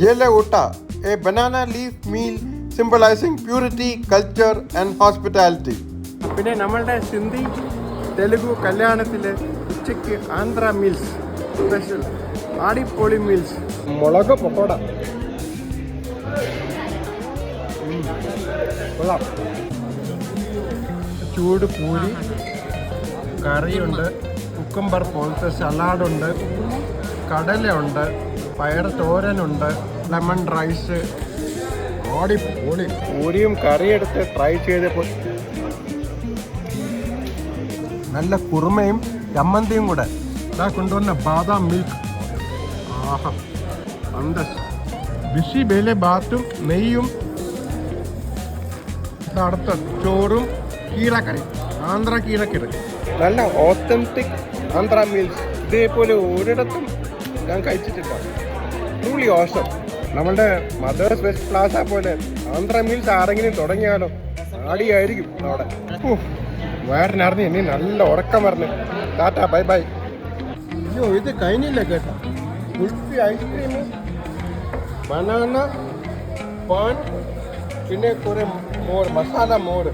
Yele Utta, a banana leaf meal symbolizing purity, culture and hospitality. പിന്നെ നമ്മളുടെ സിന്ധി തെലുഗു കല്യാണത്തിൽ ഉച്ചയ്ക്ക് ആന്ധ്ര മീൽസ് സ്പെഷ്യൽ ആടിപ്പൊളി മീൽസ് മുളക് പക്കോട കൊള്ളാം. ചൂട് പൂരി, കറിയുണ്ട്, കുക്കുംബർ പോലത്തെ സലാഡുണ്ട്, കടലയുണ്ട്, പയർ തോരനുണ്ട്, ലെമൺ റൈസ്. ആടിപ്പൊളി. പൂരിയും കറിയെടുത്ത് ട്രൈ ചെയ്തപ്പോൾ നല്ല കുറുമയും ചമ്മന്തിയും കൂടെ. ഇതാ കൊണ്ടുവന്ന ബാദാം മിൽക്ക്. ആഹാ, അന്തസ്. ബിസി ബേലെ ബാത്തും നെയ്യും. അടുത്ത ചോറും കീരക്കറി, ആന്ധ്ര കീരക്കറി. നല്ല ഓത്തന്റിക് ആന്ധ്ര മീൽസ്. ഇതേപോലെ ഒരിടത്തും ഞാൻ കഴിച്ചിട്ടില്ല. Truly awesome. നമ്മളുടെ മദേഴ്സ് വെസ്റ്റ് പ്ലാസ പോലെ ആന്ധ്ര മീൽസ് ആരെങ്കിലും തുടങ്ങിയാലോ ആടിയായിരിക്കും അവിടെ. വയറിനറിഞ്ഞ് ഇനി നല്ല ഉറക്കം പറഞ്ഞു. Tata, bye bye. അയ്യോ, ഇത് കഴിഞ്ഞില്ല കേട്ടോ. കുൽഫി, ഐസ്ക്രീം, ബനാന, പാൻ, പിന്നെ കുറെ മോര്, മസാല മോര്.